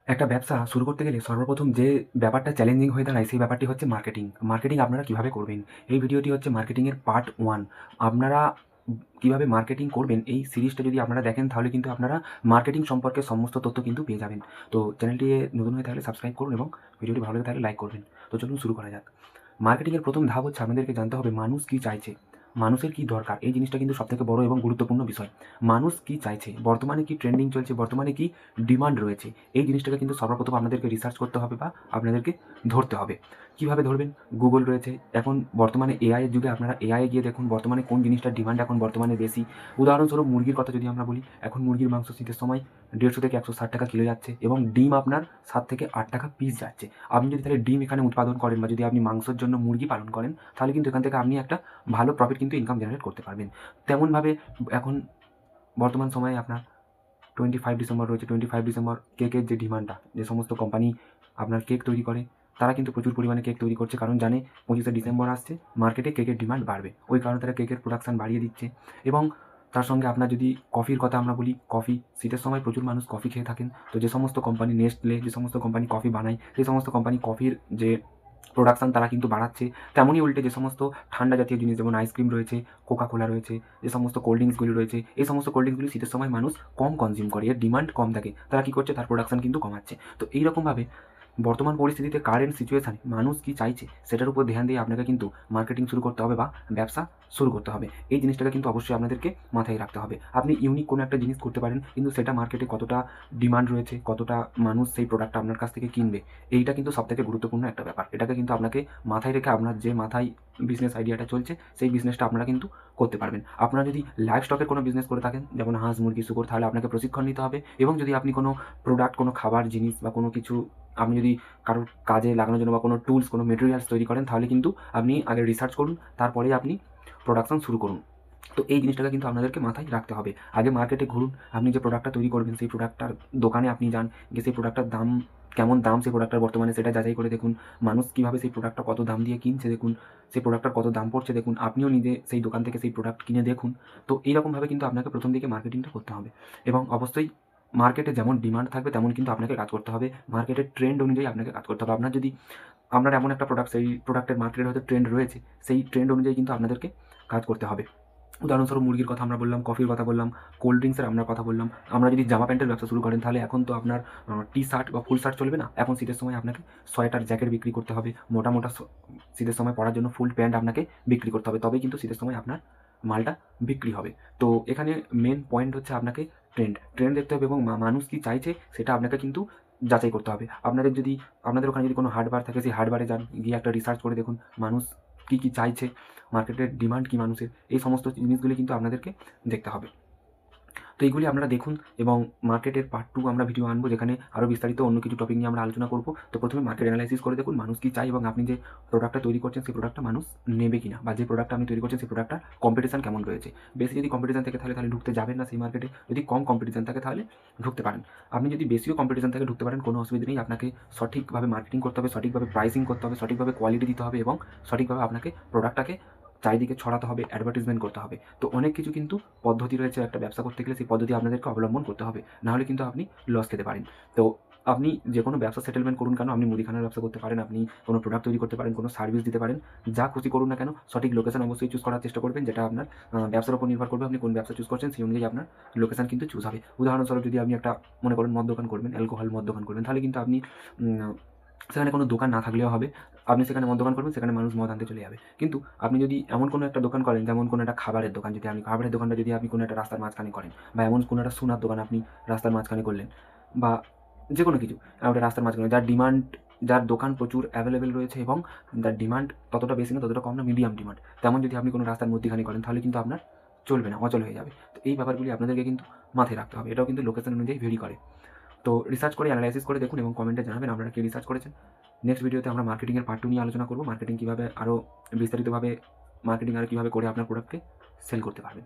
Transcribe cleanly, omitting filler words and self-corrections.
একটা ব্যবসা শুরু করতে গেলে সর্বপ্রথম যে ব্যাপারটা চ্যালেঞ্জিং হয়ে দাঁড়ায় সেই ব্যাপারটি হচ্ছে মার্কেটিং। মার্কেটিং আপনারা কীভাবে করবেন? এই ভিডিওটি হচ্ছে মার্কেটিংয়ের পার্ট 1। আপনারা কীভাবে মার্কেটিং করবেন এই সিরিজটা যদি আপনারা দেখেন তাহলে কিন্তু আপনারা মার্কেটিং সম্পর্কে সমস্ত তথ্য কিন্তু পেয়ে যাবেন। তো চ্যানেলটি নতুন হয়ে থাকলে সাবস্ক্রাইব করুন এবং ভিডিওটি ভালো লাগে থাকলে লাইক করবেন। তো চলুন শুরু করা যাক। মার্কেটিংয়ের প্রথম ধাপ হচ্ছে আপনাদেরকে জানতে হবে মানুষ কী চাইছে, মানুষের কী দরকার। এই জিনিসটা কিন্তু সবথেকে বড় এবং গুরুত্বপূর্ণ বিষয়। মানুষ কী চাইছে, বর্তমানে কী ট্রেন্ডিং চলছে, বর্তমানে কী ডিমান্ড রয়েছে, এই জিনিসটাকে কিন্তু সর্বপ্রথম আপনাদেরকে রিসার্চ করতে হবে বা আপনাদেরকে ধরতে হবে। কীভাবে ধরবেন? গুগল রয়েছে, এখন বর্তমানে এআইয়ের যুগে আপনারা এআইয়ে গিয়ে দেখুন বর্তমানে কোন জিনিসটার ডিমান্ড এখন বর্তমানে বেশি। উদাহরণস্বরূপ মুরগির কথা যদি আমরা বলি, এখন মুরগির মাংস শীতের সময় 150 থেকে 160 টাকা কিলো যাচ্ছে এবং ডিম আপনার 7 থেকে 8 টাকা পিস যাচ্ছে। আপনি যদি তাহলে ডিম এখানে উৎপাদন করেন বা যদি আপনি মাংসের জন্য মুরগি পালন করেন তাহলে কিন্তু এখান থেকে আপনি একটা ভালো প্রফিট কিন্তু ইনকাম জেনারেট করতে পারবেন। তেমনভাবে এখন বর্তমান সময়ে আপনার 25 ডিসেম্বর রয়েছে। 25 ডিসেম্বর কেকের যে ডিমান্ডটা, যে সমস্ত কোম্পানি আপনার কেক তৈরি করে তারা কিন্তু প্রচুর পরিমাণে কেক তৈরি করছে, কারণ জানে 25শে ডিসেম্বর আসছে, মার্কেটে কেকের ডিমান্ড বাড়বে। ওই কারণে তারা কেকের প্রোডাকশান বাড়িয়ে দিচ্ছে। এবং তার সঙ্গে আপনার যদি কফির কথা আমরা বলি, কফি শীতের সময় প্রচুর মানুষ কফি খেয়ে থাকেন। তো যে সমস্ত কোম্পানি নেস্টলে, যে সমস্ত কোম্পানি কফি বানায়, সেই সমস্ত কোম্পানি কফির যে প্রোডাকশান তারা কিন্তু বাড়াচ্ছে। তেমনই উল্টে যে সমস্ত ঠান্ডা জাতীয় জিনিস যেমন আইসক্রিম রয়েছে, কোকা কোলা রয়েছে, যে সমস্ত কোল্ড ড্রিঙ্কসগুলি রয়েছে, এই সমস্ত কোল্ড ড্রিঙ্কসগুলি শীতের সময় মানুষ কম কনজিউম করে, এর ডিমান্ড কম থাকে, তারা কী করছে, তার প্রোডাকশান কিন্তু কমাচ্ছে। তো এইরকমভাবে বর্তমান পরিস্থিতিতে কারেন্ট সিচুয়েশানে মানুষ কী চাইছে সেটার উপর ধ্যান দিয়ে আপনাকে কিন্তু মার্কেটিং শুরু করতে হবে বা ব্যবসা শুরু করতে হবে। এই জিনিসটাকে কিন্তু অবশ্যই আপনাদেরকে মাথায় রাখতে হবে। আপনি ইউনিক কোনো একটা জিনিস করতে পারেন, কিন্তু সেটা মার্কেটে কতটা ডিমান্ড রয়েছে, কতটা মানুষ সেই প্রোডাক্টটা আপনার কাছ থেকে কিনবে, এইটা কিন্তু সবথেকে গুরুত্বপূর্ণ একটা ব্যাপার। এটাকে কিন্তু আপনাকে মাথায় রেখে আপনার যে মাথায় বিজনেস আইডিয়াটা চলছে সেই বিজনেসটা আপনারা কিন্তু করতে পারবেন। আপনারা যদি লাইভ স্টকের কোনো বিজনেস করে থাকেন, যেমন হাঁস, মুরগি, শূকর, তাহলে আপনাকে প্রশিক্ষণ নিতে হবে। এবং যদি আপনি কোনো প্রোডাক্ট, কোনো খাবার জিনিস বা কোনো কিছু আপনি যদি কারোর কাজে লাগানোর জন্য বা কোনো টুলস, কোনো মেটেরিয়ালস তৈরি করেন, তাহলে কিন্তু আপনি আগে রিসার্চ করুন, তারপরেই আপনি প্রোডাকশন শুরু করুন। তো এই জিনিসটাকে কিন্তু আপনাদেরকে মাথায় রাখতে হবে। আগে মার্কেটে ঘুরুন, আপনি যে প্রোডাক্টটা তৈরি করবেন সেই প্রোডাক্টটার দোকানে আপনি যান, গিয়ে সেই প্রোডাক্টটার দাম কেমন, দাম সেই প্রোডাক্টটার বর্তমানে সেটা যাচাই করে দেখুন। মানুষ কীভাবে সেই প্রোডাক্টটা কত দাম দিয়ে কিনছে দেখুন, সেই প্রোডাক্টটার কত দাম পড়ছে দেখুন। আপনিও নিজে সেই দোকান থেকে সেই প্রোডাক্ট কিনে দেখুন। তো এইরকমভাবে কিন্তু আপনাকে প্রথম দিকে মার্কেটিংটা করতে হবে এবং অবশ্যই মার্কেটে যেমন ডিমান্ড থাকবে তেমন কিন্তু আপনাকে কাজ করতে হবে। মার্কেটের ট্রেন্ড অনুযায়ী আপনাকে কাজ করতে হবে। আপনার এমন একটা প্রোডাক্ট, সেই প্রোডাক্টের মার্কেটের হয়তো ট্রেন্ড রয়েছে, সেই ট্রেন্ড অনুযায়ী কিন্তু আপনাদেরকে কাজ করতে হবে। উদাহরণস্বরূপ মুরগির কথা আমরা বললাম, কফির কথা বললাম, কোল্ড ড্রিঙ্কসের আমরা কথা বললাম। আমরা যদি জামা প্যান্টের ব্যবসা শুরু করেন তাহলে এখন তো আপনার টি শার্ট বা ফুল শার্ট চলবে না। এখন শীতের সময় আপনাকে সোয়েটার, জ্যাকেট বিক্রি করতে হবে। মোটা মোটা শীতের সময় পরার জন্য ফুল প্যান্ট আপনাকে বিক্রি করতে হবে। তবেই কিন্তু শীতের সময় আপনার মালটা বিক্রি হবে। তো এখানে মেন পয়েন্ট হচ্ছে আপনাকে ট্রেন্ড দেখতে হবে এবং মানুষ কী চাইছে সেটা আপনাকে কিন্তু যাচাই করতে হবে। আপনাদের ওখানে যদি কোনো হাট বার থাকে, সেই হাট বারে যান, গিয়ে একটা রিসার্চ করে দেখুন মানুষ কী চাইছে, মার্কেটের ডিমান্ড কী মানুষের, এই সমস্ত জিনিসগুলি কিন্তু আপনাদেরকে দেখতে হবে। তো এইগুলি আপনারা দেখুন এবং মার্কেটের পার্ট 2 আমরা ভিডিও আনবো, যেখানে আরও বিস্তারিত অন্য কিছু টপিক নিয়ে আমরা আলোচনা করব। তো প্রথমে মার্কেট অ্যানালাইসিস করে দেখুন মানুষ কী চায় এবং আপনি যে প্রোডাক্টটা তৈরি করছেন সেই প্রোডাক্টটা মানুষ নেবে কিনা, বা যে প্রোডাক্টটা আপনি তৈরি করছেন সেই প্রোডাক্টটার কম্পিটিশন কেমন রয়েছে। বেশি যদি কম্পিটিশন থাকে তাহলে ঢুকতে যাবেন না সেই মার্কেটে। যদি কম কম্পিটিশন থাকে তাহলে ঢুকতে পারেন। আপনি যদি বেশিও কম্পিটিশন থেকে ঢুকতে পারেন, কোনো অসুবিধা নেই। আপনাকে সঠিকভাবে মার্কেটিং করতে হবে, সঠিকভাবে প্রাইসিং করতে হবে, সঠিকভাবে কোয়ালিটি দিতে হবে এবং সঠিকভাবে আপনাকে প্রোডাক্টটাকে চারিদিকে ছড়াতে হবে, অ্যাডভার্টাইজমেন্ট করতে হবে। তো অনেক কিছু কিন্তু পদ্ধতি রয়েছে একটা ব্যবসা করতে গেলে, সেই পদ্ধতি আপনাদেরকে অবলম্বন করতে হবে, নাহলে কিন্তু আপনি লস খেতে পারেন। তো আপনি যে কোনো ব্যবসা সেটেলমেন্ট করুন কেন, আপনি মুদিখানার ব্যবসা করতে পারেন, আপনি কোনো প্রোডাক্ট তৈরি করতে পারেন, কোনো সার্ভিস দিতে পারেন, যা খুশি করুন না কেন, সঠিক লোকেশন অবশ্যই চুজ করার চেষ্টা করবেন, যেটা আপনার ব্যবসার উপর নির্ভর করবে। আপনি কোন ব্যবসা চুজ করছেন সেই অনুযায়ী আপনার লোকেশন কিন্তু চুজ হবে। উদাহরণস্বরূপ যদি আপনি একটা মনে করেন মদ দোকান করবেন, অ্যালকোহল মদ দোকান করবেন, তাহলে কিন্তু আপনি সেখানে কোনো দোকান না থাকলেও হবে। আপনি সেখানে মদ দোকান করবেন, সেখানে মানুষ মদ আনতে চলে যাবে। কিন্তু আপনি যদি এমন কোনো একটা দোকান করেন, যেমন কোনো একটা খাবারের দোকান, যদি আপনি খাবারের দোকানটা যদি আপনি কোনো একটা রাস্তার মাঝখানে করেন, বা এমন কোনো একটা সোনার দোকান আপনি রাস্তার মাঝখানে করলেন, বা যে কোনো কিছু একটা রাস্তার মাঝখানে, যার দোকান প্রচুর অ্যাভেলেবেল রয়েছে এবং যার ডিমান্ড ততটা বেশি না ততটা কম না, মিডিয়াম ডিমান্ড, তেমন যদি আপনি কোনো রাস্তার মধ্যিখানে করেন তাহলে কিন্তু আপনার চলবে না, অচল হয়ে যাবে। তো এই ব্যাপারগুলি আপনাদেরকে কিন্তু মাথায় রাখতে হবে। এটাও কিন্তু লোকেশন অনুযায়ী ভেরি করে। তো রিসার্চ করে অ্যানালাইসিস করে দেখুন এবং কমেন্টে জানাবেন আপনারা কী রিসার্চ করেছেন। নেক্সট ভিডিওতে আমরা মার্কেটিংয়ের পার্ট 2 নিয়ে আলোচনা করব। মার্কেটিং কীভাবে আরও বিস্তারিতভাবে, মার্কেটিং আরও কীভাবে করে আপনার প্রোডাক্টকে সেল করতে পারবেন।